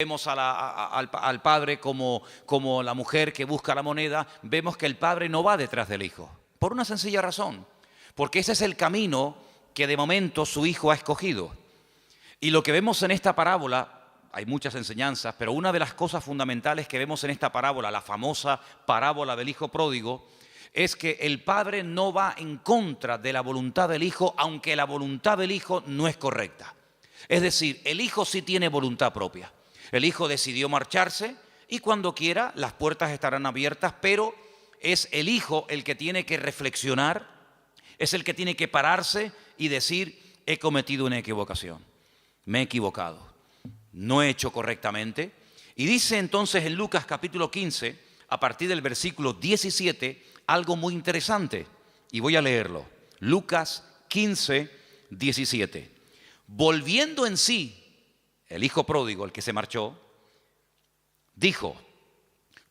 Vemos al padre como la mujer que busca la moneda. Vemos que el padre no va detrás del hijo, por una sencilla razón, porque ese es el camino que de momento su hijo ha escogido. Y lo que vemos en esta parábola, hay muchas enseñanzas, pero una de las cosas fundamentales que vemos en esta parábola, la famosa parábola del hijo pródigo, es que el padre no va en contra de la voluntad del hijo, aunque la voluntad del hijo no es correcta. Es decir, el hijo sí tiene voluntad propia. El hijo decidió marcharse y cuando quiera las puertas estarán abiertas, pero es el hijo el que tiene que reflexionar, es el que tiene que pararse y decir: he cometido una equivocación, me he equivocado, no he hecho correctamente. Y dice entonces en Lucas capítulo 15, a partir del versículo 17, algo muy interesante, y voy a leerlo. Lucas 15, 17. Volviendo en sí, el hijo pródigo, el que se marchó, dijo: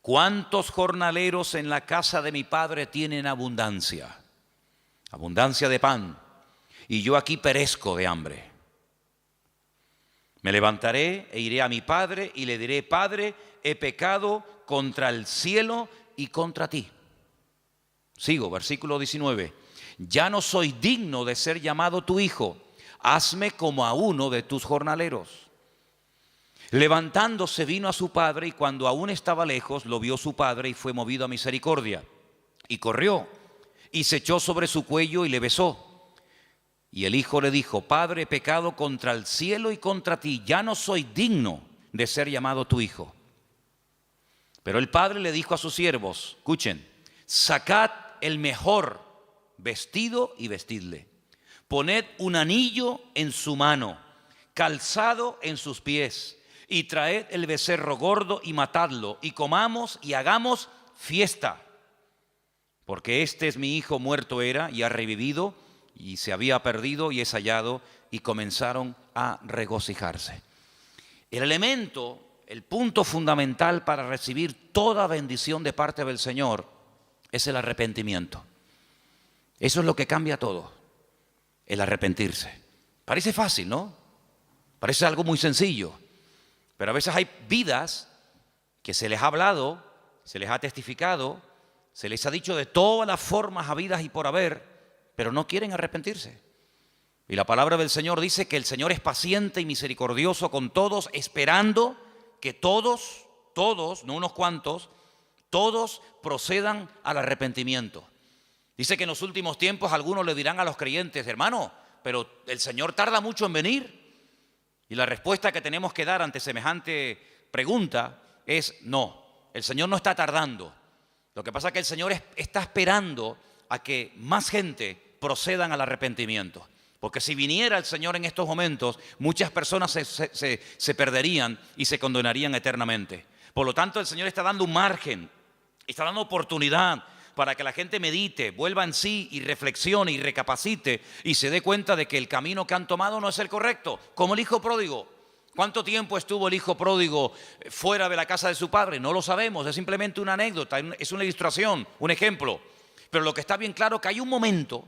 ¿cuántos jornaleros en la casa de mi padre tienen abundancia? Abundancia de pan, y yo aquí perezco de hambre. Me levantaré e iré a mi padre y le diré: Padre, he pecado contra el cielo y contra ti. Sigo, versículo 19. Ya no soy digno de ser llamado tu hijo, hazme como a uno de tus jornaleros. Levantándose vino a su padre, y cuando aún estaba lejos lo vio su padre y fue movido a misericordia. Y corrió y se echó sobre su cuello y le besó. Y el hijo le dijo: Padre, he pecado contra el cielo y contra ti, ya no soy digno de ser llamado tu hijo. Pero el padre le dijo a sus siervos, escuchen: sacad el mejor vestido y vestidle. Poned un anillo en su mano, calzado en sus pies, y traed el becerro gordo y matadlo, y comamos y hagamos fiesta. Porque este es mi hijo, muerto era y ha revivido, y se había perdido y es hallado, y comenzaron a regocijarse. El elemento, el punto fundamental para recibir toda bendición de parte del Señor es el arrepentimiento. Eso es lo que cambia todo, el arrepentirse. Parece fácil, ¿no? Parece algo muy sencillo. Pero a veces hay vidas que se les ha hablado, se les ha testificado, se les ha dicho de todas las formas habidas y por haber, pero no quieren arrepentirse. Y la palabra del Señor dice que el Señor es paciente y misericordioso con todos, esperando que todos, no unos cuantos, todos procedan al arrepentimiento. Dice que en los últimos tiempos algunos le dirán a los creyentes: hermano, pero el Señor tarda mucho en venir. Y la respuesta que tenemos que dar ante semejante pregunta es: no, el Señor no está tardando. Lo que pasa es que el Señor está esperando a que más gente procedan al arrepentimiento. Porque si viniera el Señor en estos momentos, muchas personas se perderían y se condenarían eternamente. Por lo tanto, el Señor está dando un margen, está dando oportunidad para que la gente medite, vuelva en sí y reflexione y recapacite y se dé cuenta de que el camino que han tomado no es el correcto. Como el hijo pródigo. ¿Cuánto tiempo estuvo el hijo pródigo fuera de la casa de su padre? No lo sabemos, es simplemente una anécdota, es una ilustración, un ejemplo. Pero lo que está bien claro es que hay un momento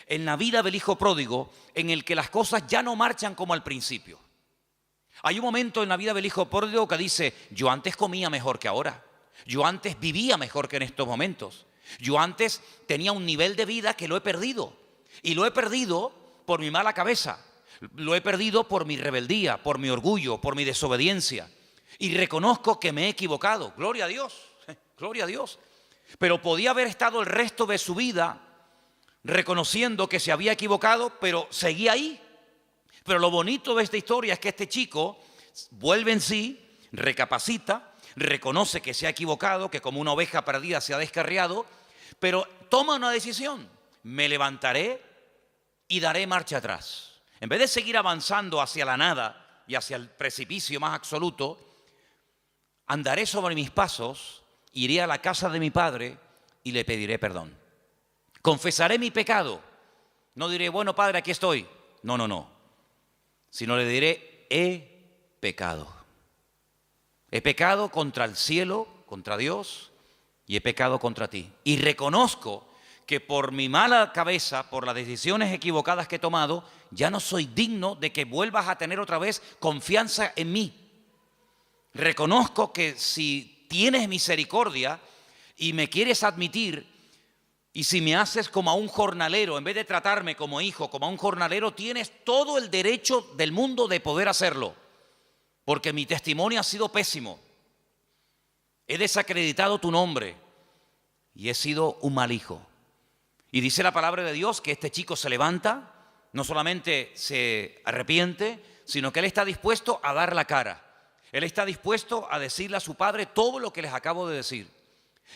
en la vida del hijo pródigo en el que las cosas ya no marchan como al principio. Hay un momento en la vida del hijo pródigo que dice: yo antes comía mejor que ahora, yo antes vivía mejor que en estos momentos. Yo antes tenía un nivel de vida que lo he perdido. Y lo he perdido por mi mala cabeza. Lo he perdido por mi rebeldía, por mi orgullo, por mi desobediencia. Y reconozco que me he equivocado. Gloria a Dios, gloria a Dios. Pero podía haber estado el resto de su vida reconociendo que se había equivocado, pero seguía ahí. Pero lo bonito de esta historia es que este chico vuelve en sí, recapacita, reconoce que se ha equivocado, que como una oveja perdida se ha descarriado, pero toma una decisión: me levantaré y daré marcha atrás. En vez de seguir avanzando hacia la nada y hacia el precipicio más absoluto, andaré sobre mis pasos, iré a la casa de mi padre y le pediré perdón. Confesaré mi pecado. No diré: bueno, padre, aquí estoy. No. Sino le diré: he pecado. He pecado contra el cielo, contra Dios, y he pecado contra ti. Y reconozco que por mi mala cabeza, por las decisiones equivocadas que he tomado, ya no soy digno de que vuelvas a tener otra vez confianza en mí. Reconozco que si tienes misericordia y me quieres admitir, y si me haces como a un jornalero, en vez de tratarme como hijo, como a un jornalero, tienes todo el derecho del mundo de poder hacerlo, porque mi testimonio ha sido pésimo. He desacreditado tu nombre y he sido un mal hijo. Y dice la palabra de Dios que este chico se levanta, no solamente se arrepiente, sino que él está dispuesto a dar la cara. Él está dispuesto a decirle a su padre todo lo que les acabo de decir.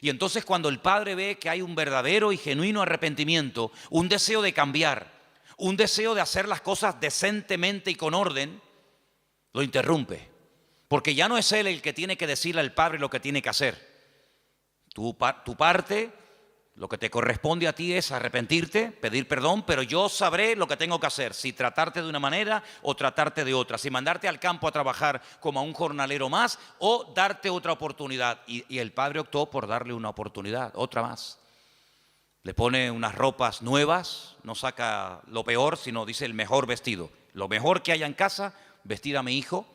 Y entonces cuando el padre ve que hay un verdadero y genuino arrepentimiento, un deseo de cambiar, un deseo de hacer las cosas decentemente y con orden, lo interrumpe. Porque ya no es él el que tiene que decirle al padre lo que tiene que hacer. Tu parte, lo que te corresponde a ti es arrepentirte, pedir perdón, pero yo sabré lo que tengo que hacer, si tratarte de una manera o tratarte de otra, si mandarte al campo a trabajar como a un jornalero más o darte otra oportunidad. Y el padre optó por darle una oportunidad, otra más. Le pone unas ropas nuevas, no saca lo peor, sino dice el mejor vestido. Lo mejor que haya en casa, vestir a mi hijo,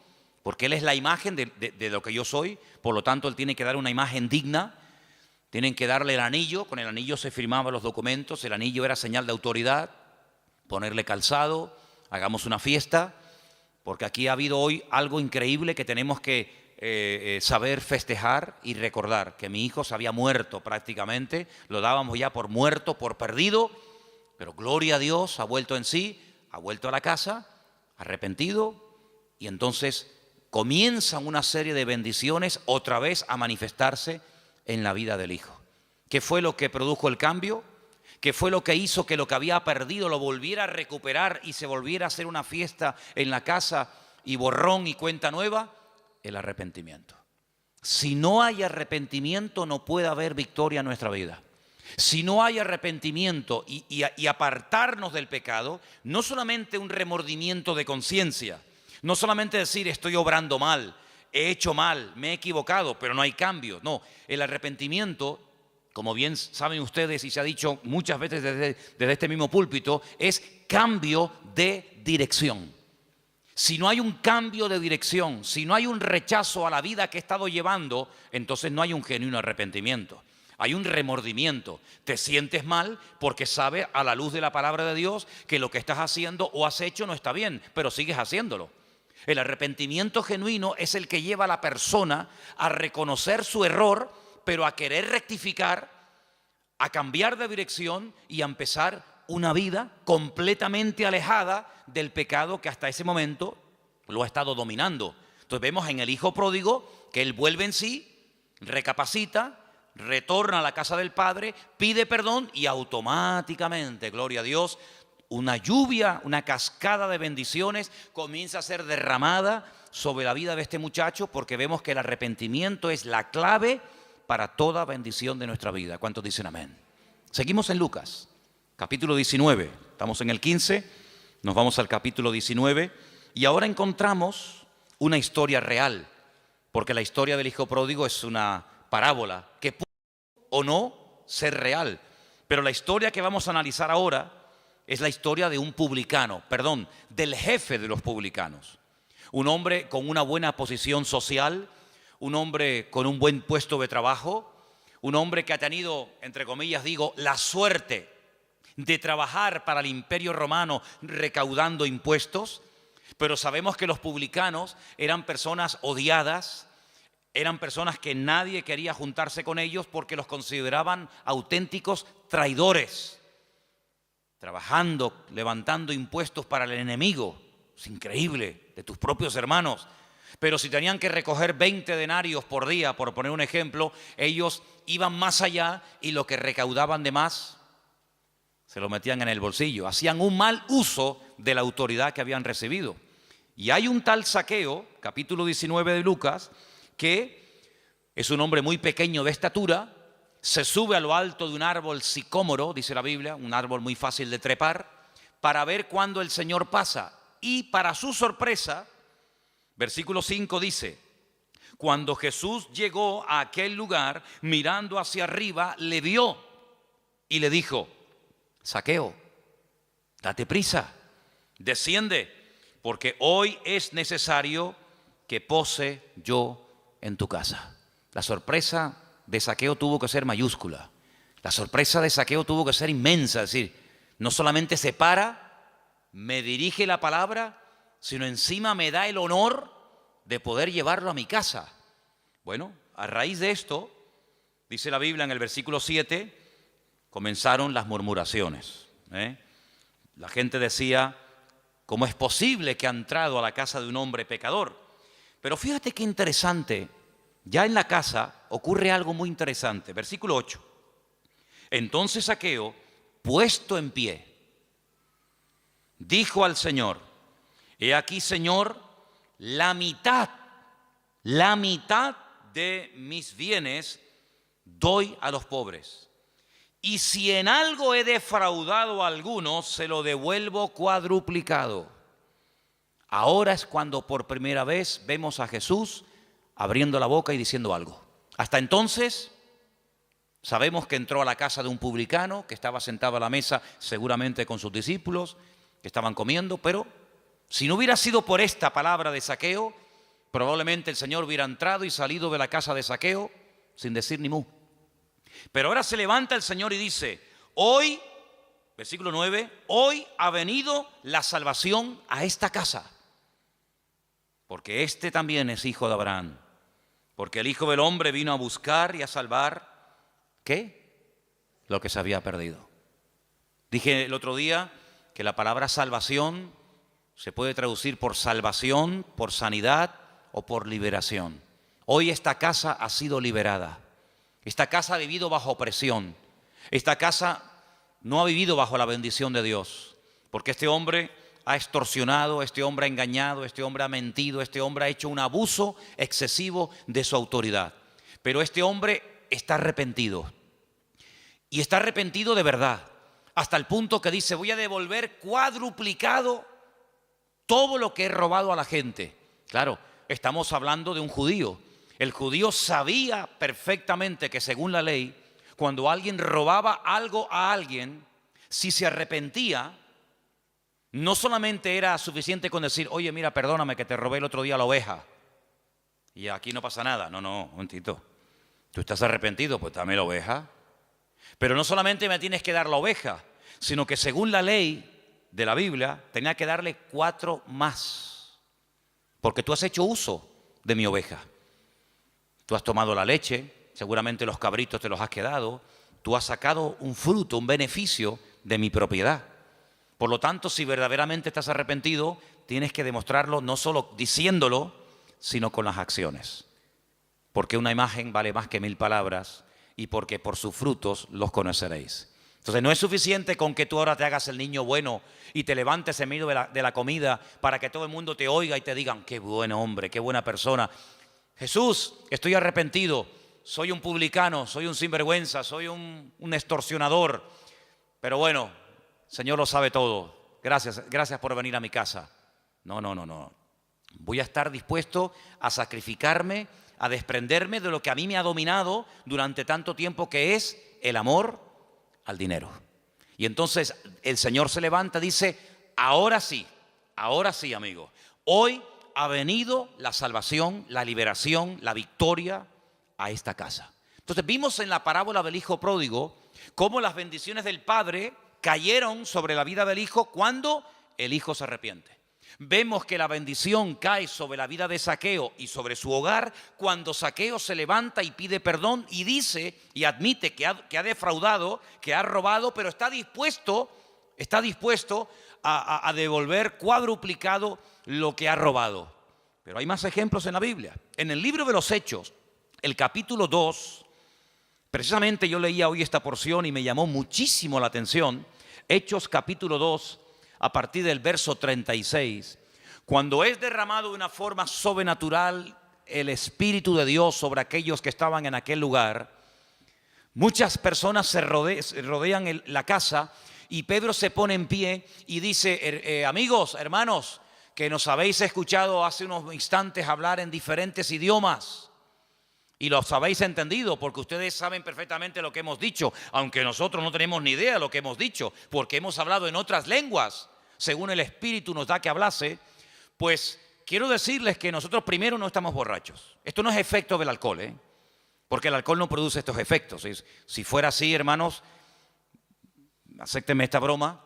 porque él es la imagen de lo que yo soy, por lo tanto él tiene que dar una imagen digna. Tienen que darle el anillo, con el anillo se firmaban los documentos, el anillo era señal de autoridad, ponerle calzado, hagamos una fiesta, porque aquí ha habido hoy algo increíble que tenemos que saber festejar y recordar, que mi hijo se había muerto prácticamente, lo dábamos ya por muerto, por perdido, pero gloria a Dios, ha vuelto en sí, ha vuelto a la casa, arrepentido, y entonces comienzan una serie de bendiciones otra vez a manifestarse en la vida del hijo. ¿Qué fue lo que produjo el cambio? ¿Qué fue lo que hizo que lo que había perdido lo volviera a recuperar y se volviera a hacer una fiesta en la casa y borrón y cuenta nueva? El arrepentimiento. Si no hay arrepentimiento, no puede haber victoria en nuestra vida. Si no hay arrepentimiento y apartarnos del pecado, no solamente un remordimiento de conciencia, no solamente decir estoy obrando mal, he hecho mal, me he equivocado, pero no hay cambio. No, el arrepentimiento, como bien saben ustedes y se ha dicho muchas veces desde este mismo púlpito, es cambio de dirección. Si no hay un cambio de dirección, si no hay un rechazo a la vida que he estado llevando, entonces no hay un genuino arrepentimiento. Hay un remordimiento. Te sientes mal porque sabes a la luz de la palabra de Dios que lo que estás haciendo o has hecho no está bien, pero sigues haciéndolo. El arrepentimiento genuino es el que lleva a la persona a reconocer su error, pero a querer rectificar, a cambiar de dirección y a empezar una vida completamente alejada del pecado que hasta ese momento lo ha estado dominando. Entonces vemos en el hijo pródigo que él vuelve en sí, recapacita, retorna a la casa del padre, pide perdón y automáticamente, gloria a Dios, una lluvia, una cascada de bendiciones comienza a ser derramada sobre la vida de este muchacho, porque vemos que el arrepentimiento es la clave para toda bendición de nuestra vida. ¿Cuántos dicen amén? Seguimos en Lucas, capítulo 19. Estamos en el 15, nos vamos al capítulo 19 y ahora encontramos una historia real, porque la historia del hijo pródigo es una parábola que puede o no ser real, pero la historia que vamos a analizar ahora es la historia de un publicano, del jefe de los publicanos. Un hombre con una buena posición social, un hombre con un buen puesto de trabajo, un hombre que ha tenido, entre comillas digo, la suerte de trabajar para el Imperio Romano recaudando impuestos, pero sabemos que los publicanos eran personas odiadas, eran personas que nadie quería juntarse con ellos porque los consideraban auténticos traidores. Trabajando, levantando impuestos para el enemigo, es increíble, de tus propios hermanos. Pero si tenían que recoger 20 denarios por día, por poner un ejemplo, ellos iban más allá y lo que recaudaban de más se lo metían en el bolsillo. Hacían un mal uso de la autoridad que habían recibido. Y hay un tal Zaqueo, capítulo 19 de Lucas, que es un hombre muy pequeño de estatura, se sube a lo alto de un árbol sicómoro, dice la Biblia, un árbol muy fácil de trepar, para ver cuándo el Señor pasa. Y para su sorpresa, versículo 5 dice, cuando Jesús llegó a aquel lugar, mirando hacia arriba, le vio y le dijo, Zaqueo, date prisa, desciende, porque hoy es necesario que pose yo en tu casa. La sorpresa de Zaqueo tuvo que ser mayúscula. La sorpresa de Zaqueo tuvo que ser inmensa. Es decir, no solamente se para, me dirige la palabra, sino encima me da el honor de poder llevarlo a mi casa. Bueno, a raíz de esto, dice la Biblia en el versículo 7, comenzaron las murmuraciones. La gente decía, ¿cómo es posible que ha entrado a la casa de un hombre pecador? Pero fíjate qué interesante, ya en la casa ocurre algo muy interesante. Versículo 8. Entonces Zaqueo, puesto en pie, dijo al Señor, he aquí, Señor, la mitad de mis bienes doy a los pobres. Y si en algo he defraudado a alguno, se lo devuelvo cuadruplicado. Ahora es cuando por primera vez vemos a Jesús abriendo la boca y diciendo algo. Hasta entonces sabemos que entró a la casa de un publicano que estaba sentado a la mesa seguramente con sus discípulos que estaban comiendo, pero si no hubiera sido por esta palabra de Zaqueo, probablemente el Señor hubiera entrado y salido de la casa de Zaqueo sin decir ni mu. Pero ahora se levanta el Señor y dice, hoy, versículo 9, hoy ha venido la salvación a esta casa, porque este también es hijo de Abraham, porque el Hijo del Hombre vino a buscar y a salvar, ¿qué? Lo que se había perdido. Dije el otro día que la palabra salvación se puede traducir por salvación, por sanidad o por liberación. Hoy esta casa ha sido liberada. Esta casa ha vivido bajo opresión. Esta casa no ha vivido bajo la bendición de Dios. Porque este hombre ha extorsionado, este hombre ha engañado, este hombre ha mentido, este hombre ha hecho un abuso excesivo de su autoridad. Pero este hombre está arrepentido. Y está arrepentido de verdad. Hasta el punto que dice, voy a devolver cuadruplicado todo lo que he robado a la gente. Claro, estamos hablando de un judío. El judío sabía perfectamente que según la ley, cuando alguien robaba algo a alguien, si se arrepentía, no solamente era suficiente con decir, oye, mira, perdóname que te robé el otro día la oveja y aquí no pasa nada. No, un momentito. Tú estás arrepentido, pues dame la oveja. Pero no solamente me tienes que dar la oveja, sino que según la ley de la Biblia, tenía que darle 4 más. Porque tú has hecho uso de mi oveja. Tú has tomado la leche, seguramente los cabritos te los has quedado. Tú has sacado un fruto, un beneficio de mi propiedad. Por lo tanto, si verdaderamente estás arrepentido, tienes que demostrarlo no solo diciéndolo, sino con las acciones. Porque una imagen vale más que 1000 palabras y porque por sus frutos los conoceréis. Entonces no es suficiente con que tú ahora te hagas el niño bueno y te levantes en medio de la comida para que todo el mundo te oiga y te digan, qué buen hombre, qué buena persona. Jesús, estoy arrepentido, soy un publicano, soy un sinvergüenza, soy un extorsionador, pero bueno, Señor lo sabe todo, gracias por venir a mi casa. No. Voy a estar dispuesto a sacrificarme, a desprenderme de lo que a mí me ha dominado durante tanto tiempo, que es el amor al dinero. Y entonces el Señor se levanta y dice, ahora sí, amigo, hoy ha venido la salvación, la liberación, la victoria a esta casa. Entonces vimos en la parábola del hijo pródigo cómo las bendiciones del Padre cayeron sobre la vida del hijo cuando el hijo se arrepiente. Vemos que la bendición cae sobre la vida de Zaqueo y sobre su hogar cuando Zaqueo se levanta y pide perdón y dice y admite que ha defraudado, que ha robado, pero está dispuesto a devolver cuadruplicado lo que ha robado. Pero hay más ejemplos en la Biblia. En el libro de los Hechos, el capítulo 2, precisamente yo leía hoy esta porción y me llamó muchísimo la atención. Hechos capítulo 2, a partir del verso 36, cuando es derramado de una forma sobrenatural el Espíritu de Dios sobre aquellos que estaban en aquel lugar, muchas personas se rodean la casa y Pedro se pone en pie y dice, amigos, hermanos, que nos habéis escuchado hace unos instantes hablar en diferentes idiomas y los habéis entendido porque ustedes saben perfectamente lo que hemos dicho, aunque nosotros no tenemos ni idea de lo que hemos dicho, porque hemos hablado en otras lenguas, según el Espíritu nos da que hablase. Pues quiero decirles que nosotros primero no estamos borrachos. Esto no es efecto del alcohol, porque el alcohol no produce estos efectos. Si fuera así, hermanos, acéptenme esta broma.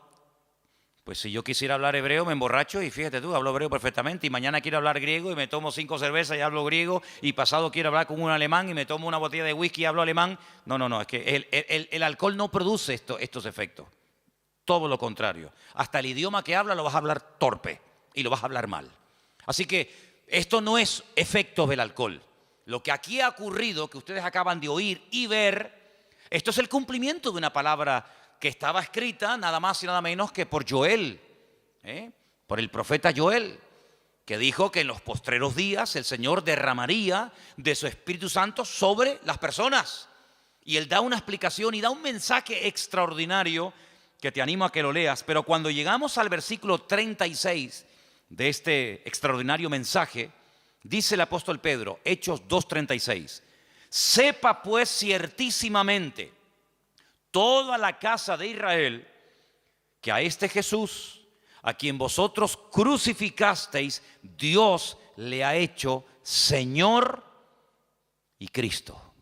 Pues si yo quisiera hablar hebreo, me emborracho y fíjate tú, hablo hebreo perfectamente, y mañana quiero hablar griego y me tomo 5 cervezas y hablo griego, y pasado quiero hablar con un alemán y me tomo una botella de whisky y hablo alemán. No, es que el alcohol no produce estos efectos. Todo lo contrario. Hasta el idioma que habla lo vas a hablar torpe y lo vas a hablar mal. Así que esto no es efecto del alcohol. Lo que aquí ha ocurrido, que ustedes acaban de oír y ver, esto es el cumplimiento de una palabra que estaba escrita nada más y nada menos que por Joel, por el profeta Joel, que dijo que en los postreros días el Señor derramaría de su Espíritu Santo sobre las personas. Y él da una explicación y da un mensaje extraordinario que te animo a que lo leas. Pero cuando llegamos al versículo 36 de este extraordinario mensaje, dice el apóstol Pedro, Hechos 2:36, sepa pues ciertísimamente toda la casa de Israel, que a este Jesús, a quien vosotros crucificasteis, Dios le ha hecho Señor y Cristo.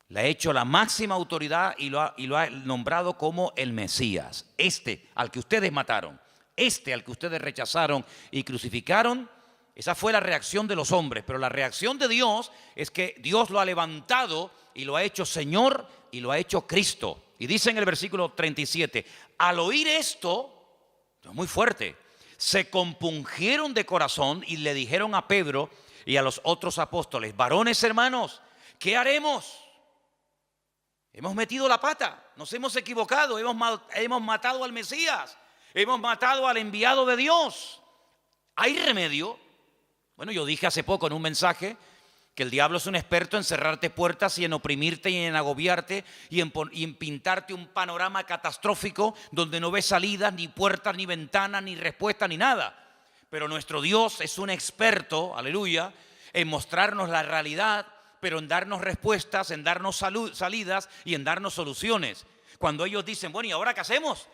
Le ha hecho la máxima autoridad y lo ha nombrado como el Mesías. Este al que ustedes mataron, este al que ustedes rechazaron y crucificaron. Esa fue la reacción de los hombres, pero la reacción de Dios es que Dios lo ha levantado y lo ha hecho Señor y lo ha hecho Cristo. Y dice en el versículo 37, al oír esto, es muy fuerte, se compungieron de corazón y le dijeron a Pedro y a los otros apóstoles, varones hermanos, ¿qué haremos? Hemos metido la pata, nos hemos equivocado, hemos matado al Mesías, hemos matado al enviado de Dios. ¿Hay remedio? Bueno, yo dije hace poco en un mensaje que el diablo es un experto en cerrarte puertas y en oprimirte y en agobiarte y en pintarte un panorama catastrófico donde no ves salidas, ni puertas, ni ventanas, ni respuestas, ni nada. Pero nuestro Dios es un experto, aleluya, en mostrarnos la realidad, pero en darnos respuestas, en darnos salidas y en darnos soluciones. Cuando ellos dicen, bueno, ¿y ahora qué hacemos?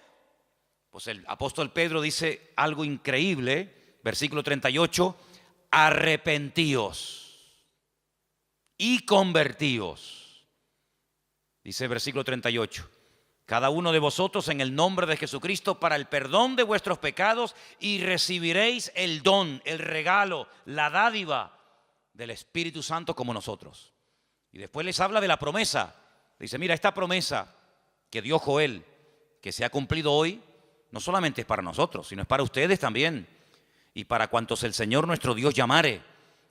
Pues el apóstol Pedro dice algo increíble, versículo 38, arrepentíos y convertíos. Dice el versículo 38, cada uno de vosotros en el nombre de Jesucristo para el perdón de vuestros pecados y recibiréis el don, el regalo, la dádiva del Espíritu Santo como nosotros. Y después les habla de la promesa. Dice, mira, esta promesa que dio Joel, que se ha cumplido hoy, no solamente es para nosotros, sino es para ustedes también y para cuantos el Señor nuestro Dios llamare.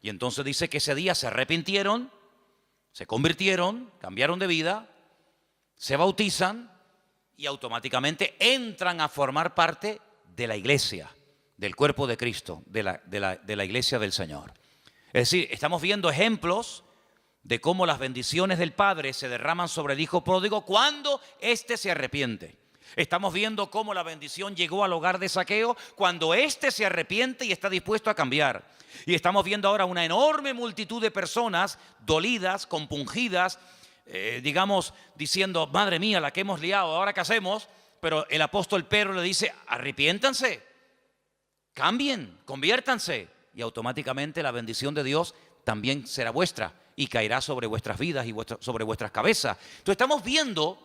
Y entonces dice que ese día se arrepintieron, se convirtieron, cambiaron de vida, se bautizan y automáticamente entran a formar parte de la iglesia, del cuerpo de Cristo, de la iglesia del Señor. Es decir, estamos viendo ejemplos de cómo las bendiciones del Padre se derraman sobre el Hijo pródigo cuando éste se arrepiente. Estamos viendo cómo la bendición llegó al hogar de Zaqueo cuando éste se arrepiente y está dispuesto a cambiar. Y estamos viendo ahora una enorme multitud de personas dolidas, compungidas, digamos, diciendo, madre mía, la que hemos liado, ¿ahora qué hacemos? Pero el apóstol Pedro le dice, arrepiéntanse, cambien, conviértanse. Y automáticamente la bendición de Dios también será vuestra y caerá sobre vuestras vidas y sobre vuestras cabezas. Entonces estamos viendo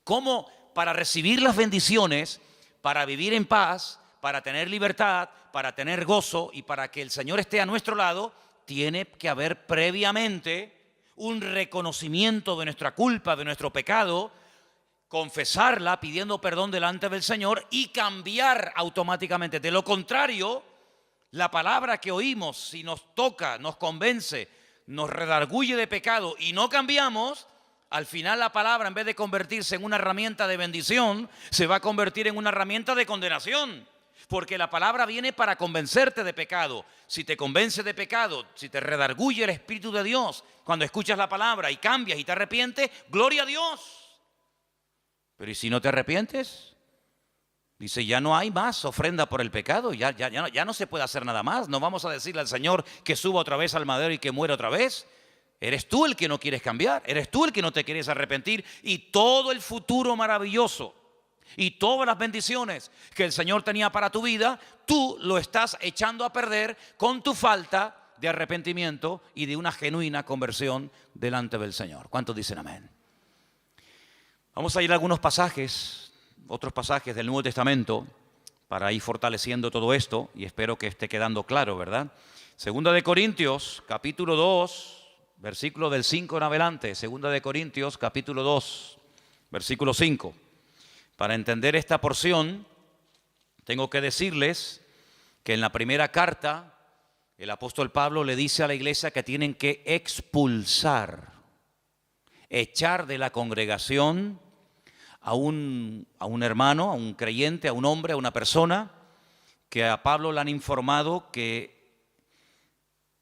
cómo para recibir las bendiciones, para vivir en paz, para tener libertad, para tener gozo y para que el Señor esté a nuestro lado, tiene que haber previamente un reconocimiento de nuestra culpa, de nuestro pecado, confesarla pidiendo perdón delante del Señor y cambiar automáticamente. De lo contrario, la palabra que oímos, si nos toca, nos convence, nos redarguye de pecado y no cambiamos, al final la palabra, en vez de convertirse en una herramienta de bendición, se va a convertir en una herramienta de condenación. Porque la palabra viene para convencerte de pecado. Si te convence de pecado, si te redarguye el Espíritu de Dios, cuando escuchas la palabra y cambias y te arrepientes, gloria a Dios. Pero ¿y si no te arrepientes? Dice, ya no hay más ofrenda por el pecado, ya no se puede hacer nada más. No vamos a decirle al Señor que suba otra vez al madero y que muera otra vez. Eres tú el que no quieres cambiar, eres tú el que no te quieres arrepentir y todo el futuro maravilloso Y todas las bendiciones que el Señor tenía para tu vida, tú lo estás echando a perder con tu falta de arrepentimiento y de una genuina conversión delante del Señor. ¿Cuántos dicen amén? Vamos a ir a algunos pasajes, otros pasajes del Nuevo Testamento, para ir fortaleciendo todo esto, y espero que esté quedando claro, ¿verdad? Segunda de Corintios, capítulo 2, versículo del 5 en adelante. Segunda de Corintios, capítulo 2, versículo 5. Para entender esta porción, tengo que decirles que en la primera carta, el apóstol Pablo le dice a la iglesia que tienen que expulsar, echar de la congregación a un hermano, a un creyente, a un hombre, a una persona que a Pablo le han informado que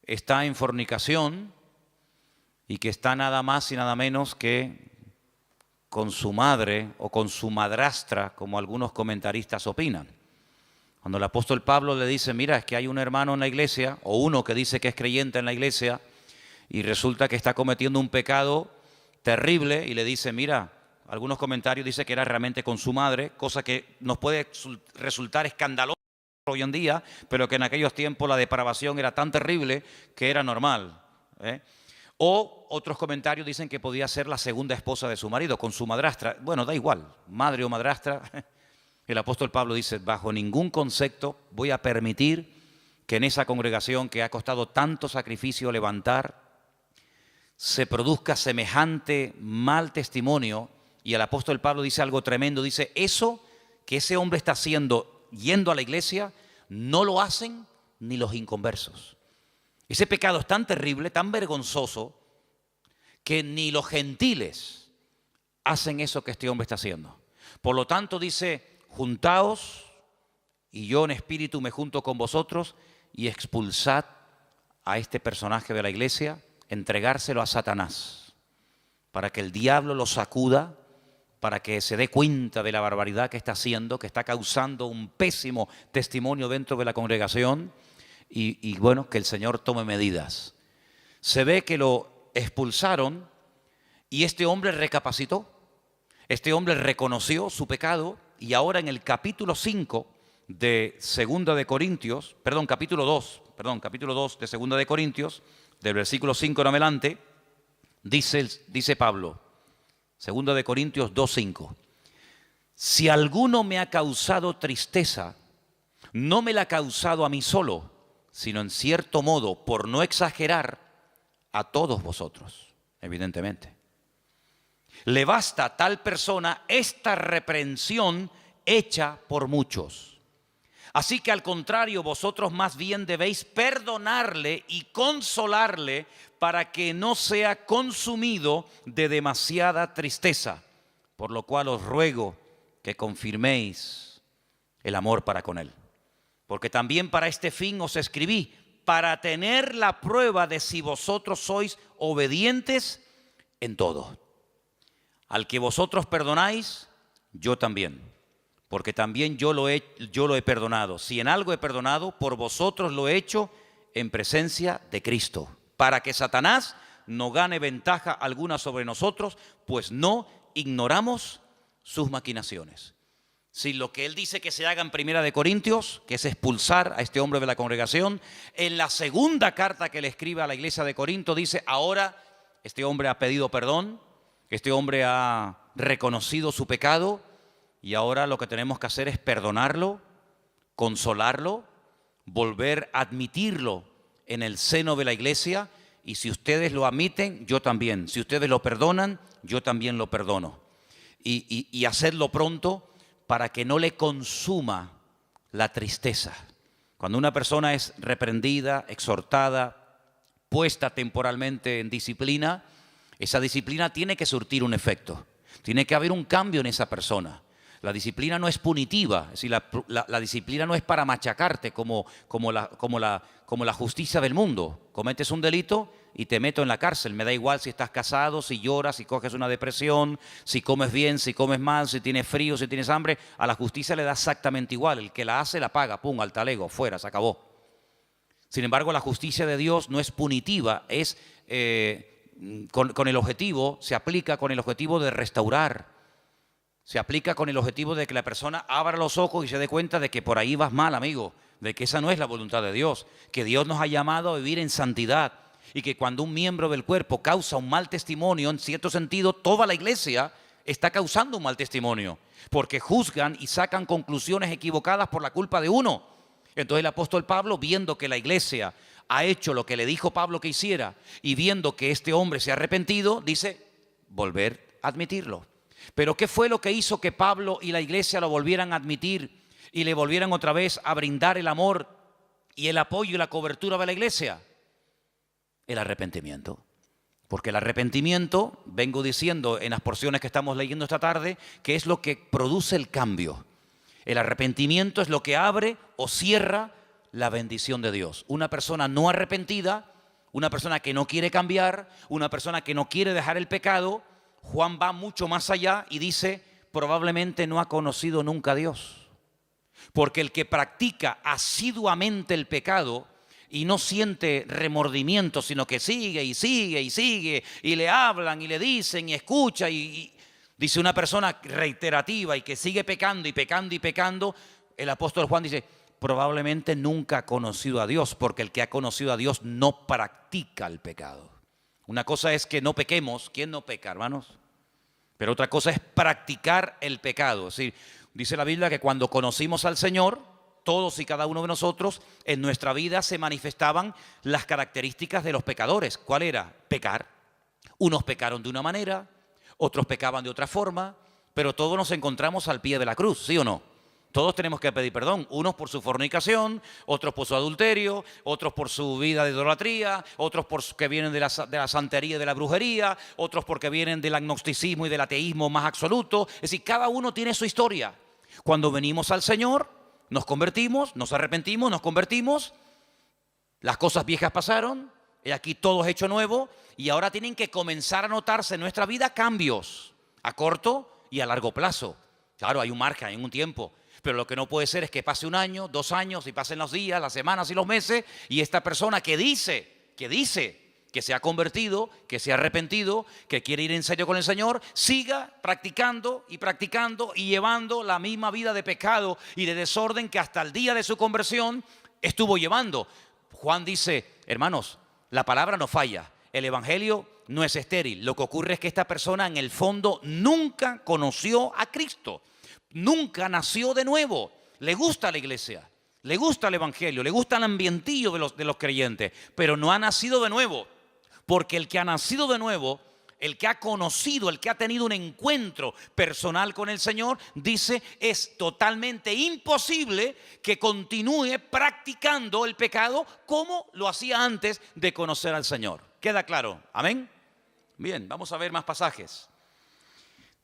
está en fornicación y que está nada más y nada menos que con su madre o con su madrastra, como algunos comentaristas opinan. Cuando el apóstol Pablo le dice, mira, es que hay un hermano en la iglesia, o uno que dice que es creyente en la iglesia, y resulta que está cometiendo un pecado terrible, y le dice, mira, algunos comentarios dicen que era realmente con su madre, cosa que nos puede resultar escandaloso hoy en día, pero que en aquellos tiempos la depravación era tan terrible que era normal, ¿eh? O otros comentarios dicen que podía ser la segunda esposa de su marido, con su madrastra. Bueno, da igual, madre o madrastra. El apóstol Pablo dice, bajo ningún concepto voy a permitir que en esa congregación que ha costado tanto sacrificio levantar, se produzca semejante mal testimonio. Y el apóstol Pablo dice algo tremendo, dice, eso que ese hombre está haciendo, yendo a la iglesia, no lo hacen ni los inconversos. Ese pecado es tan terrible, tan vergonzoso, que ni los gentiles hacen eso que este hombre está haciendo. Por lo tanto dice, juntaos y yo en espíritu me junto con vosotros y expulsad a este personaje de la iglesia, entregárselo a Satanás, para que el diablo lo sacuda, para que se dé cuenta de la barbaridad que está haciendo, que está causando un pésimo testimonio dentro de la congregación. Y bueno, que el Señor tome medidas. Se ve que lo expulsaron y este hombre recapacitó. Este hombre reconoció su pecado y ahora en el capítulo 5 de Segunda de Corintios, capítulo 2 de Segunda de Corintios, del versículo 5 en adelante, dice Pablo, Segunda de Corintios 2:5, si alguno me ha causado tristeza, no me la ha causado a mí solo, sino en cierto modo, por no exagerar, a todos vosotros, evidentemente. Le basta a tal persona esta reprensión hecha por muchos. Así que al contrario, vosotros más bien debéis perdonarle y consolarle para que no sea consumido de demasiada tristeza, por lo cual os ruego que confirméis el amor para con él. Porque también para este fin os escribí, para tener la prueba de si vosotros sois obedientes en todo. Al que vosotros perdonáis, yo también. Porque también yo lo he perdonado. Si en algo he perdonado, por vosotros lo he hecho en presencia de Cristo. Para que Satanás no gane ventaja alguna sobre nosotros, pues no ignoramos sus maquinaciones. Si lo que él dice que se haga en Primera de Corintios, que es expulsar a este hombre de la congregación, en la segunda carta que le escribe a la iglesia de Corinto dice, ahora este hombre ha pedido perdón, este hombre ha reconocido su pecado y ahora lo que tenemos que hacer es perdonarlo, consolarlo, volver a admitirlo en el seno de la iglesia y si ustedes lo admiten, yo también. Si ustedes lo perdonan, yo también lo perdono. Y hacerlo pronto, para que no le consuma la tristeza. Cuando una persona es reprendida, exhortada, puesta temporalmente en disciplina, esa disciplina tiene que surtir un efecto. Tiene que haber un cambio en esa persona. La disciplina no es punitiva, es decir, la disciplina no es para machacarte como la justicia del mundo. Cometes un delito y te meto en la cárcel. Me da igual si estás casado, si lloras, si coges una depresión, si comes bien, si comes mal, si tienes frío, si tienes hambre. A la justicia le da exactamente igual. El que la hace, la paga. Pum, al talego, fuera, se acabó. Sin embargo, la justicia de Dios no es punitiva, es con el objetivo, se aplica con el objetivo de restaurar. Se aplica con el objetivo de que la persona abra los ojos y se dé cuenta de que por ahí vas mal, amigo, de que esa no es la voluntad de Dios, que Dios nos ha llamado a vivir en santidad y que cuando un miembro del cuerpo causa un mal testimonio, en cierto sentido, toda la iglesia está causando un mal testimonio, porque juzgan y sacan conclusiones equivocadas por la culpa de uno. Entonces el apóstol Pablo, viendo que la iglesia ha hecho lo que le dijo Pablo que hiciera y viendo que este hombre se ha arrepentido, dice, volver a admitirlo. Pero ¿qué fue lo que hizo que Pablo y la iglesia lo volvieran a admitir y le volvieran otra vez a brindar el amor y el apoyo y la cobertura de la iglesia? El arrepentimiento. Porque el arrepentimiento, vengo diciendo en las porciones que estamos leyendo esta tarde, que es lo que produce el cambio. El arrepentimiento es lo que abre o cierra la bendición de Dios. Una persona no arrepentida, una persona que no quiere cambiar, una persona que no quiere dejar el pecado, Juan va mucho más allá y dice, probablemente no ha conocido nunca a Dios. Porque el que practica asiduamente el pecado y no siente remordimiento, sino que sigue y sigue y sigue, y le hablan y le dicen y escucha, y dice una persona reiterativa y que sigue pecando y pecando y pecando, el apóstol Juan dice, probablemente nunca ha conocido a Dios, porque el que ha conocido a Dios no practica el pecado. Una cosa es que no pequemos. ¿Quién no peca, hermanos? Pero otra cosa es practicar el pecado. Es decir, dice la Biblia que cuando conocimos al Señor, todos y cada uno de nosotros, en nuestra vida se manifestaban las características de los pecadores. ¿Cuál era? Pecar. Unos pecaron de una manera, otros pecaban de otra forma, pero todos nos encontramos al pie de la cruz, ¿sí o no? Todos tenemos que pedir perdón, unos por su fornicación, otros por su adulterio, otros por su vida de idolatría, otros porque vienen de la santería y de la brujería, otros porque vienen del agnosticismo y del ateísmo más absoluto. Es decir, cada uno tiene su historia. Cuando venimos al Señor, nos convertimos, nos arrepentimos, nos convertimos, las cosas viejas pasaron, y aquí todo es hecho nuevo, y ahora tienen que comenzar a notarse en nuestra vida cambios, a corto y a largo plazo. Claro, hay un margen, hay un tiempo. Pero lo que no puede ser es que pase un año, 2 años, y pasen los días, las semanas y los meses, y esta persona que dice que se ha convertido, que se ha arrepentido, que quiere ir en serio con el Señor, siga practicando y llevando la misma vida de pecado y de desorden que hasta el día de su conversión estuvo llevando. Juan dice, hermanos, la palabra no falla, el evangelio no es estéril. Lo que ocurre es que esta persona en el fondo nunca conoció a Cristo. Nunca nació de nuevo. Le gusta la iglesia, le gusta el evangelio, le gusta el ambientillo de los creyentes, pero no ha nacido de nuevo. Porque el que ha nacido de nuevo, el que ha conocido, el que ha tenido un encuentro personal con el Señor, dice, es totalmente imposible que continúe practicando el pecado como lo hacía antes de conocer al Señor. ¿Queda claro? ¿Amén? Bien, vamos a ver más pasajes.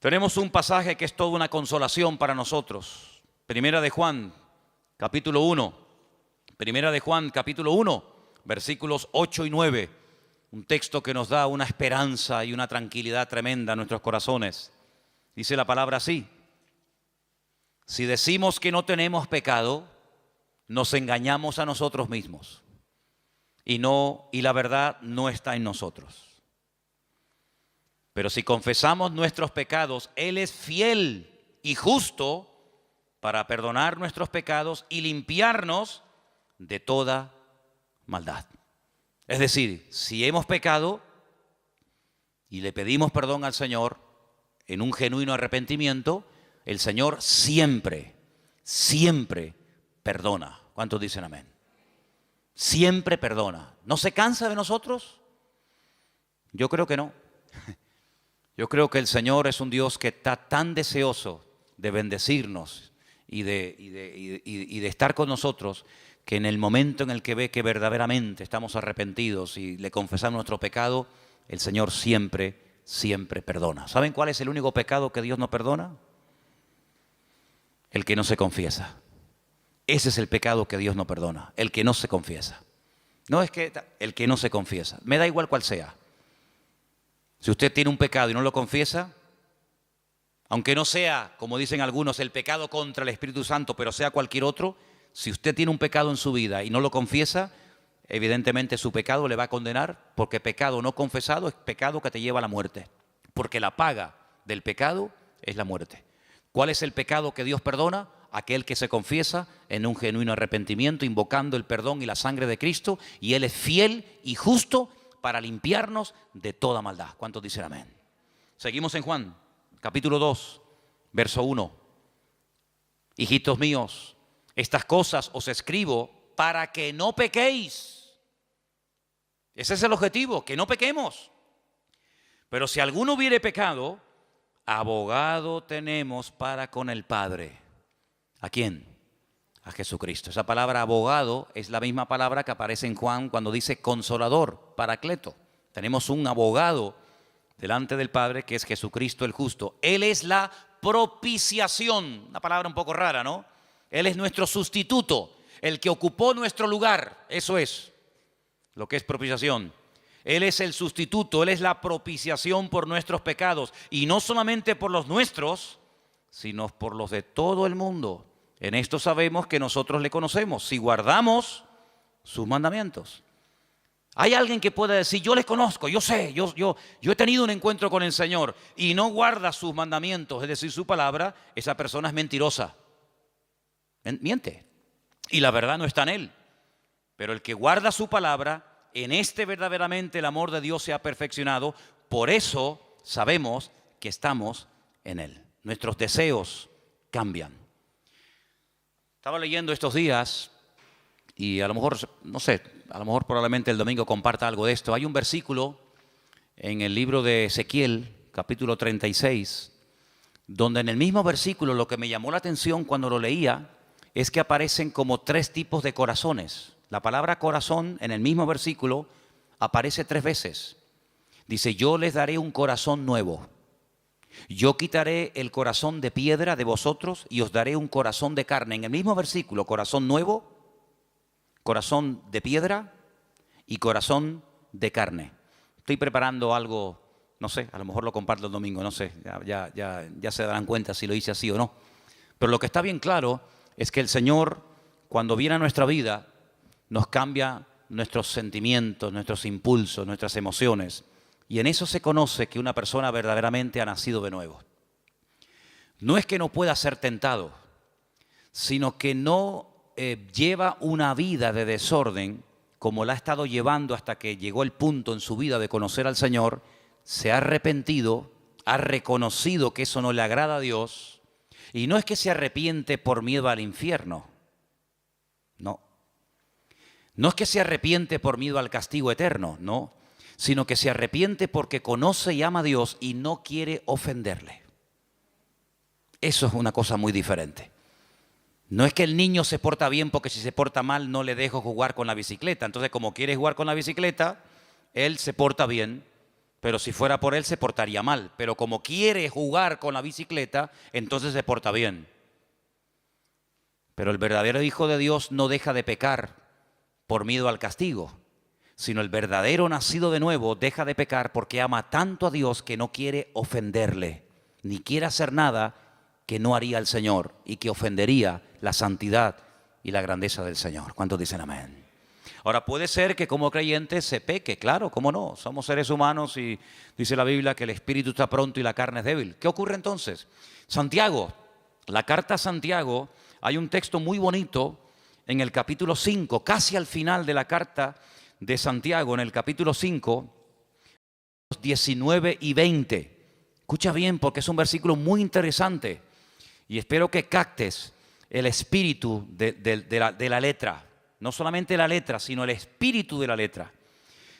Tenemos un pasaje que es toda una consolación para nosotros. Primera de Juan, capítulo 1. Primera de Juan, capítulo 1, versículos 8 y 9. Un texto que nos da una esperanza y una tranquilidad tremenda a nuestros corazones. Dice la palabra así: si decimos que no tenemos pecado, nos engañamos a nosotros mismos. Y la verdad no está en nosotros. Pero si confesamos nuestros pecados, Él es fiel y justo para perdonar nuestros pecados y limpiarnos de toda maldad. Es decir, si hemos pecado y le pedimos perdón al Señor en un genuino arrepentimiento, el Señor siempre, siempre perdona. ¿Cuántos dicen amén? Siempre perdona. ¿No se cansa de nosotros? Yo creo que no. Yo creo que el Señor es un Dios que está tan deseoso de bendecirnos y de estar con nosotros, que en el momento en el que ve que verdaderamente estamos arrepentidos y le confesamos nuestro pecado, el Señor siempre, siempre perdona. ¿Saben cuál es el único pecado que Dios no perdona? El que no se confiesa. Ese es el pecado que Dios no perdona, el que no se confiesa. No es que el que no se confiesa, me da igual cuál sea. Si usted tiene un pecado y no lo confiesa, aunque no sea, como dicen algunos, el pecado contra el Espíritu Santo, pero sea cualquier otro, si usted tiene un pecado en su vida y no lo confiesa, evidentemente su pecado le va a condenar, porque pecado no confesado es pecado que te lleva a la muerte, porque la paga del pecado es la muerte. ¿Cuál es el pecado que Dios perdona? Aquel que se confiesa en un genuino arrepentimiento, invocando el perdón y la sangre de Cristo, y Él es fiel y justo para limpiarnos de toda maldad. ¿Cuántos dicen amén? Seguimos en Juan, capítulo 2, verso 1. Hijitos míos, estas cosas os escribo para que no pequéis. Ese es el objetivo, que no pequemos. Pero si alguno hubiere pecado, abogado tenemos para con el Padre. ¿A quién? A Jesucristo. Esa palabra abogado es la misma palabra que aparece en Juan cuando dice consolador, paracleto. Tenemos un abogado delante del Padre que es Jesucristo el justo. Él es la propiciación, una palabra un poco rara, ¿no? Él es nuestro sustituto, el que ocupó nuestro lugar. Eso es lo que es propiciación. Él es el sustituto, Él es la propiciación por nuestros pecados. Y no solamente por los nuestros, sino por los de todo el mundo. En esto sabemos que nosotros le conocemos, si guardamos sus mandamientos. Hay alguien que pueda decir, yo le conozco, yo sé, yo he tenido un encuentro con el Señor y no guarda sus mandamientos, es decir, su palabra. Esa persona es mentirosa, miente, y la verdad no está en él. Pero el que guarda su palabra, en este verdaderamente el amor de Dios se ha perfeccionado. Por eso sabemos que estamos en él. Nuestros deseos cambian. Estaba leyendo estos días y a lo mejor, no sé, a lo mejor probablemente el domingo comparta algo de esto. Hay un versículo en el libro de Ezequiel, capítulo 36, donde en el mismo versículo lo que me llamó la atención cuando lo leía es que aparecen como 3 tipos de corazones. La palabra corazón en el mismo versículo aparece 3 veces. Dice, yo les daré un corazón nuevo. Yo quitaré el corazón de piedra de vosotros y os daré un corazón de carne. En el mismo versículo, corazón nuevo, corazón de piedra y corazón de carne. Estoy preparando algo, no sé, a lo mejor lo comparto el domingo, no sé, ya se darán cuenta si lo hice así o no. Pero lo que está bien claro es que el Señor, cuando viene a nuestra vida, nos cambia nuestros sentimientos, nuestros impulsos, nuestras emociones. Y en eso se conoce que una persona verdaderamente ha nacido de nuevo. No es que no pueda ser tentado, sino que no lleva una vida de desorden como la ha estado llevando hasta que llegó el punto en su vida de conocer al Señor. Se ha arrepentido, ha reconocido que eso no le agrada a Dios. Y no es que se arrepiente por miedo al infierno. No. No es que se arrepiente por miedo al castigo eterno, no. Sino que se arrepiente porque conoce y ama a Dios y no quiere ofenderle. Eso es una cosa muy diferente. No es que el niño se porta bien porque si se porta mal no le dejo jugar con la bicicleta. Entonces, como quiere jugar con la bicicleta, él se porta bien, pero si fuera por él se portaría mal. Pero como quiere jugar con la bicicleta, entonces se porta bien. Pero el verdadero Hijo de Dios no deja de pecar por miedo al castigo, sino el verdadero nacido de nuevo deja de pecar porque ama tanto a Dios que no quiere ofenderle, ni quiere hacer nada que no haría el Señor y que ofendería la santidad y la grandeza del Señor. ¿Cuántos dicen amén? Ahora, puede ser que como creyentes se peque, claro, cómo no, somos seres humanos y dice la Biblia que el espíritu está pronto y la carne es débil. ¿Qué ocurre entonces? Santiago, la carta a Santiago, hay un texto muy bonito en el capítulo 5, casi al final de la carta de Santiago, en el capítulo 5, 19 y 20. Escucha bien porque es un versículo muy interesante y espero que captes el espíritu de la letra. No solamente la letra, sino el espíritu de la letra.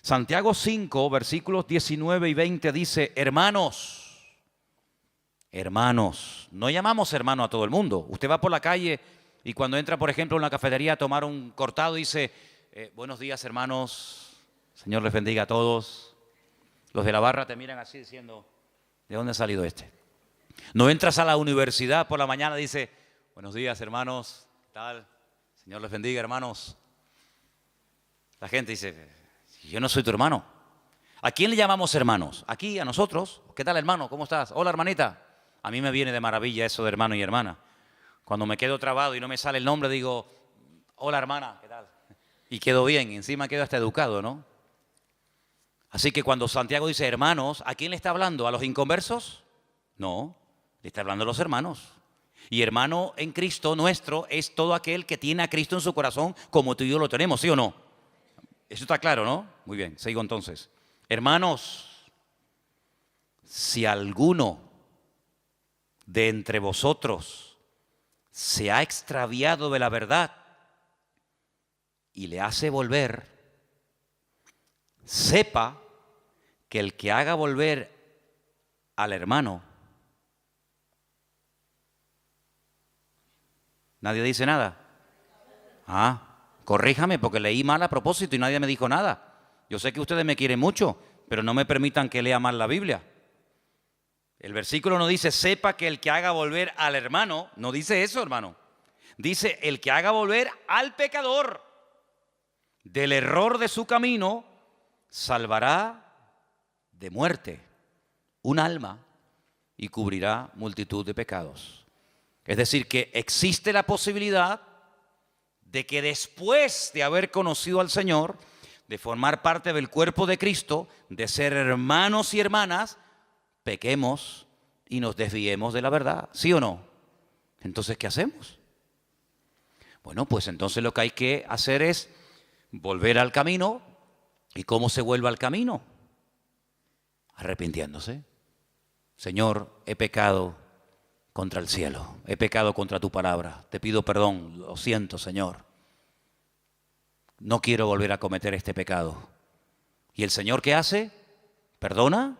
Santiago 5, versículos 19 y 20 dice, hermanos, no llamamos hermano a todo el mundo. Usted va por la calle y cuando entra, por ejemplo, a una cafetería a tomar un cortado, dice, buenos días, hermanos, Señor les bendiga a todos. Los de la barra te miran así diciendo, ¿de dónde ha salido este? No entras a la universidad por la mañana y dice, buenos días, hermanos, ¿qué tal? Señor les bendiga, hermanos. La gente dice, yo no soy tu hermano. ¿A quién le llamamos hermanos? Aquí, a nosotros. ¿Qué tal, hermano? ¿Cómo estás? Hola, hermanita. A mí me viene de maravilla eso de hermano y hermana. Cuando me quedo trabado y no me sale el nombre, digo, hola, hermana, ¿qué tal? Y quedo bien, encima quedo hasta educado, ¿no? Así que cuando Santiago dice hermanos, ¿a quién le está hablando? ¿A los inconversos? No, le está hablando a los hermanos. Y hermano en Cristo nuestro es todo aquel que tiene a Cristo en su corazón como tú y yo lo tenemos, ¿sí o no? Eso está claro, ¿no? Muy bien, sigo entonces. Hermanos, si alguno de entre vosotros se ha extraviado de la verdad y le hace volver, sepa que el que haga volver al hermano, nadie dice nada. Corríjame porque leí mal a propósito y nadie me dijo nada. Yo sé que ustedes me quieren mucho, pero no me permitan que lea mal la Biblia. El versículo no dice, sepa que el que haga volver al hermano, no dice eso, hermano. Dice, el que haga volver al pecador del error de su camino, salvará de muerte un alma y cubrirá multitud de pecados. Es decir, que existe la posibilidad de que después de haber conocido al Señor, de formar parte del cuerpo de Cristo, de ser hermanos y hermanas, pequemos y nos desviemos de la verdad, ¿sí o no? Entonces, ¿qué hacemos? Bueno, pues entonces lo que hay que hacer es volver al camino. ¿Y cómo se vuelve al camino? Arrepintiéndose. Señor, he pecado contra el cielo, he pecado contra tu palabra, te pido perdón, lo siento, Señor. No quiero volver a cometer este pecado. ¿Y el Señor qué hace? Perdona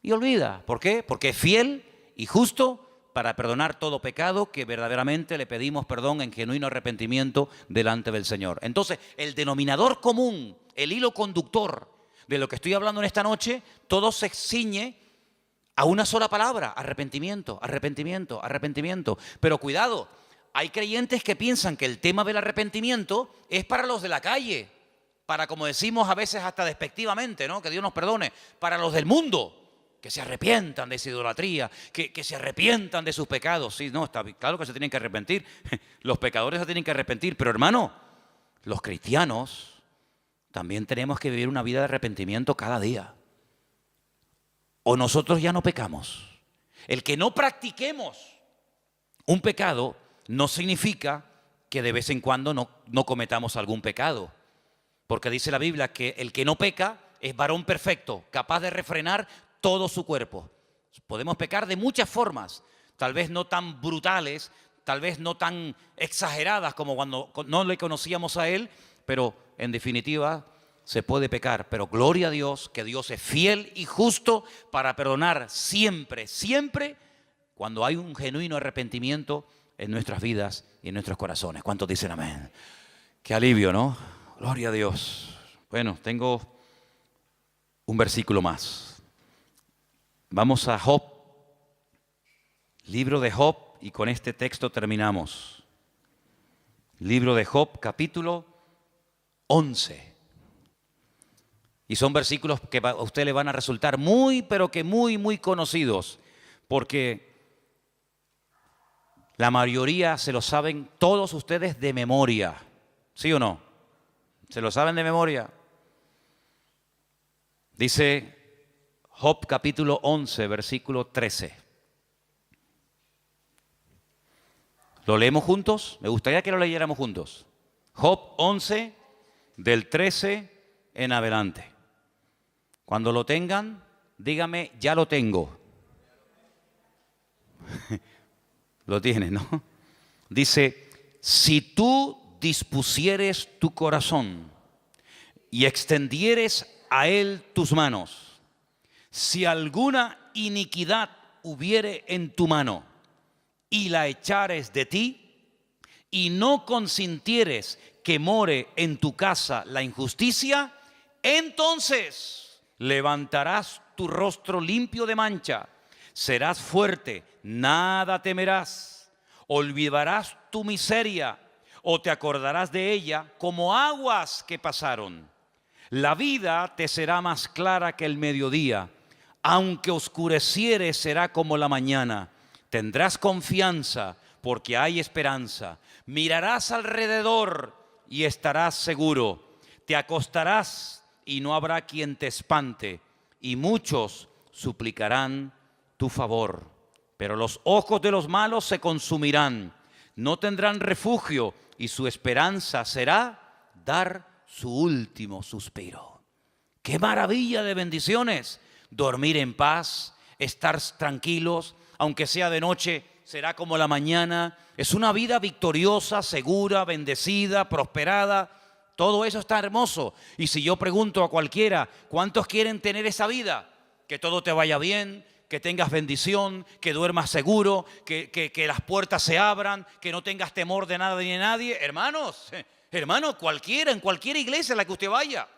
y olvida. ¿Por qué? Porque es fiel y justo para perdonar todo pecado que verdaderamente le pedimos perdón en genuino arrepentimiento delante del Señor. Entonces, el denominador común, el hilo conductor de lo que estoy hablando en esta noche, todo se ciñe a una sola palabra: arrepentimiento, arrepentimiento, arrepentimiento. Pero cuidado, hay creyentes que piensan que el tema del arrepentimiento es para los de la calle, para, como decimos a veces hasta despectivamente, ¿no? Que Dios nos perdone, para los del mundo, que se arrepientan de esa idolatría, que se arrepientan de sus pecados. Sí, no, está claro que se tienen que arrepentir, los pecadores se tienen que arrepentir, pero hermano, los cristianos también tenemos que vivir una vida de arrepentimiento cada día. O nosotros ya no pecamos. El que no practiquemos un pecado no significa que de vez en cuando no cometamos algún pecado. Porque dice la Biblia que el que no peca es varón perfecto, capaz de refrenar todo su cuerpo. Podemos pecar de muchas formas, tal vez no tan brutales, tal vez no tan exageradas como cuando no le conocíamos a Él, pero en definitiva se puede pecar. Pero gloria a Dios, que Dios es fiel y justo para perdonar siempre, siempre, cuando hay un genuino arrepentimiento en nuestras vidas y en nuestros corazones. ¿Cuántos dicen amén? Qué alivio, ¿no? Gloria a Dios. Bueno, tengo un versículo más. Vamos a Job, libro de Job, y con este texto terminamos. Libro de Job, capítulo 11. Y son versículos que a usted le van a resultar muy, pero que muy, muy conocidos, porque la mayoría se lo saben todos ustedes de memoria. ¿Sí o no? ¿Se lo saben de memoria? Dice Job capítulo 11, versículo 13. ¿Lo leemos juntos? Me gustaría que lo leyéramos juntos. Job 11, del 13 en adelante. Cuando lo tengan, dígame, ya lo tengo. Lo tienes, ¿no? Dice, si tú dispusieres tu corazón y extendieres a él tus manos, si alguna iniquidad hubiere en tu mano y la echares de ti, y no consintieres que more en tu casa la injusticia, entonces levantarás tu rostro limpio de mancha, serás fuerte, nada temerás, olvidarás tu miseria o te acordarás de ella como aguas que pasaron. La vida te será más clara que el mediodía, aunque oscureciere será como la mañana. Tendrás confianza porque hay esperanza. Mirarás alrededor y estarás seguro. Te acostarás y no habrá quien te espante, y muchos suplicarán tu favor. pero los ojos de los malos se consumirán, no tendrán refugio y su esperanza será dar su último suspiro. ¡Qué maravilla de bendiciones! Dormir en paz, estar tranquilos, aunque sea de noche, será como la mañana. Es una vida victoriosa, segura, bendecida, prosperada. Todo eso está hermoso. Y si yo pregunto a cualquiera, ¿cuántos quieren tener esa vida? Que todo te vaya bien, que tengas bendición, que duermas seguro, que las puertas se abran, que no tengas temor de nada ni de nadie. Hermanos, cualquiera, en cualquier iglesia a la que usted vaya,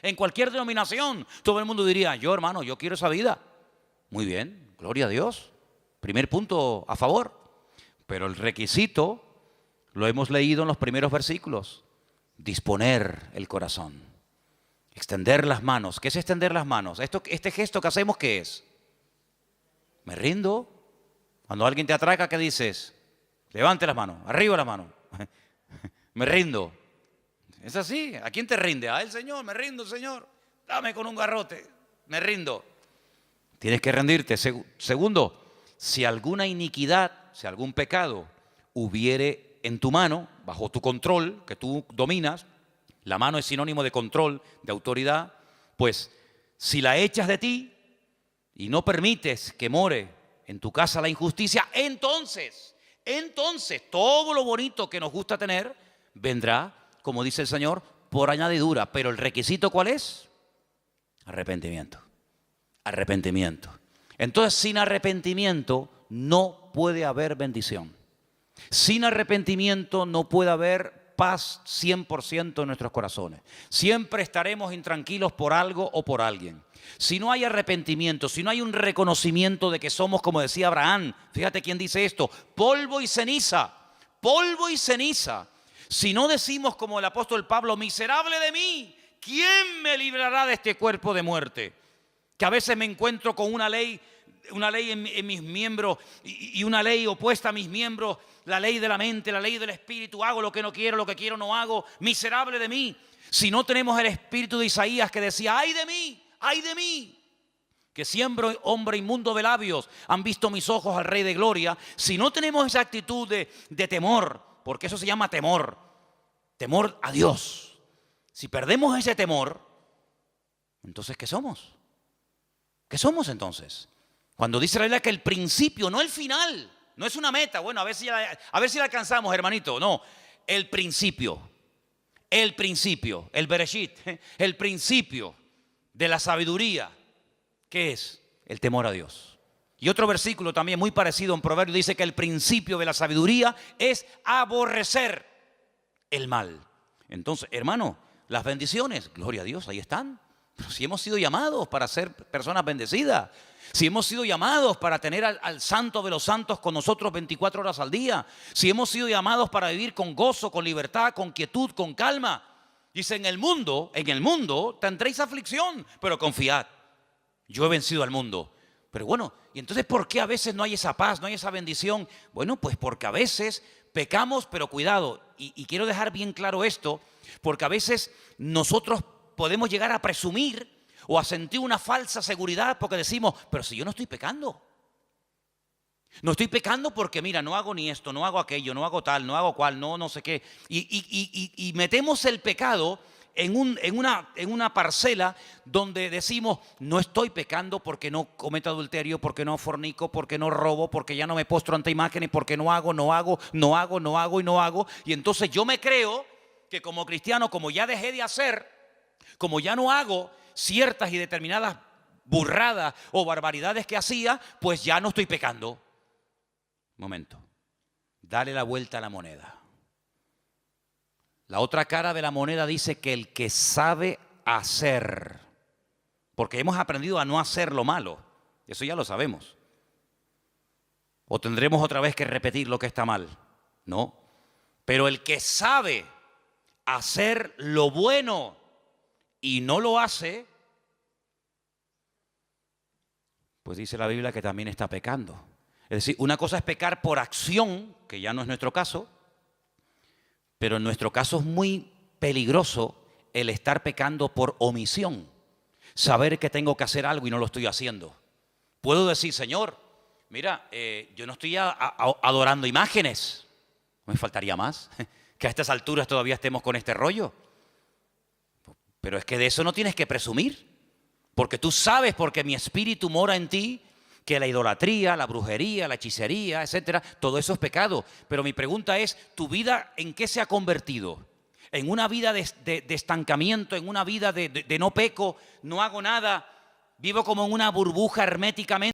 en cualquier denominación, todo el mundo diría, yo hermano, yo quiero esa vida. Muy bien, gloria a Dios. Primer punto a favor. Pero el requisito lo hemos leído en los primeros versículos. Disponer el corazón. Extender las manos. ¿Qué es extender las manos? Este gesto que hacemos, ¿qué es? Me rindo. Cuando alguien te atraca, ¿qué dices? Levante las manos, arriba las manos. Me rindo. Es así. ¿A quién te rinde? A el Señor. Me rindo, Señor. Dame con un garrote. Me rindo. Tienes que rendirte. Segundo, si alguna iniquidad, si algún pecado hubiere en tu mano, bajo tu control, que tú dominas, la mano es sinónimo de control, de autoridad, pues si la echas de ti y no permites que more en tu casa la injusticia, entonces todo lo bonito que nos gusta tener vendrá, como dice el Señor, por añadidura. Pero el requisito, ¿cuál es? Arrepentimiento. Arrepentimiento. Entonces, sin arrepentimiento no puede haber bendición. Sin arrepentimiento no puede haber paz 100% en nuestros corazones. Siempre estaremos intranquilos por algo o por alguien. Si no hay arrepentimiento, si no hay un reconocimiento de que somos, como decía Abraham, fíjate quién dice esto, polvo y ceniza, polvo y ceniza. Si no decimos como el apóstol Pablo, miserable de mí, ¿quién me librará de este cuerpo de muerte? Que a veces me encuentro con una ley en mis miembros y una ley opuesta a mis miembros, la ley de la mente, la ley del espíritu, hago lo que no quiero, lo que quiero no hago, miserable de mí. Si no tenemos el espíritu de Isaías que decía, ay de mí, que siempre hombre inmundo de labios han visto mis ojos al Rey de Gloria. Si no tenemos esa actitud de temor, porque eso se llama temor a Dios. Si perdemos ese temor, entonces ¿qué somos? ¿Qué somos entonces? Cuando dice la Biblia que el principio, no el final, no es una meta, bueno, a ver si la alcanzamos, hermanito. No, el principio, el Bereshit, el principio de la sabiduría, ¿qué es? El temor a Dios. Y otro versículo también muy parecido en Proverbios dice que el principio de la sabiduría es aborrecer el mal. Entonces, hermano, las bendiciones, gloria a Dios, ahí están. Pero si hemos sido llamados para ser personas bendecidas, si hemos sido llamados para tener al santo de los santos con nosotros 24 horas al día, si hemos sido llamados para vivir con gozo, con libertad, con quietud, con calma. Dice, en el mundo tendréis aflicción, pero confiad, yo he vencido al mundo. Pero bueno, ¿y entonces por qué a veces no hay esa paz, no hay esa bendición? Bueno, pues porque a veces pecamos, pero cuidado, y quiero dejar bien claro esto, porque a veces nosotros podemos llegar a presumir o a sentir una falsa seguridad porque decimos, pero si yo no estoy pecando. No estoy pecando porque mira, no hago ni esto, no hago aquello, no hago tal, no hago cual, no sé qué. Y metemos el pecado en una parcela donde decimos, no estoy pecando porque no cometo adulterio, porque no fornico, porque no robo, porque ya no me postro ante imágenes, porque no hago. Y entonces yo me creo que como cristiano, como ya dejé de hacer, como ya no hago ciertas y determinadas burradas o barbaridades que hacía, pues ya no estoy pecando. Momento, dale la vuelta a la moneda. La otra cara de la moneda dice que el que sabe hacer, porque hemos aprendido a no hacer lo malo, eso ya lo sabemos. ¿O tendremos otra vez que repetir lo que está mal? No, pero el que sabe hacer lo bueno y no lo hace, pues dice la Biblia que también está pecando. Es decir, una cosa es pecar por acción, que ya no es nuestro caso, pero en nuestro caso es muy peligroso el estar pecando por omisión. Saber que tengo que hacer algo y no lo estoy haciendo. Puedo decir, Señor, Mira, yo no estoy adorando imágenes. Me faltaría más que a estas alturas todavía estemos con este rollo. Pero es que de eso no tienes que presumir. Porque tú sabes, porque mi espíritu mora en ti, que la idolatría, la brujería, la hechicería, etcétera, todo eso es pecado. Pero mi pregunta es, ¿tu vida en qué se ha convertido? ¿En una vida de estancamiento, en una vida de no peco, no hago nada, vivo como en una burbuja herméticamente?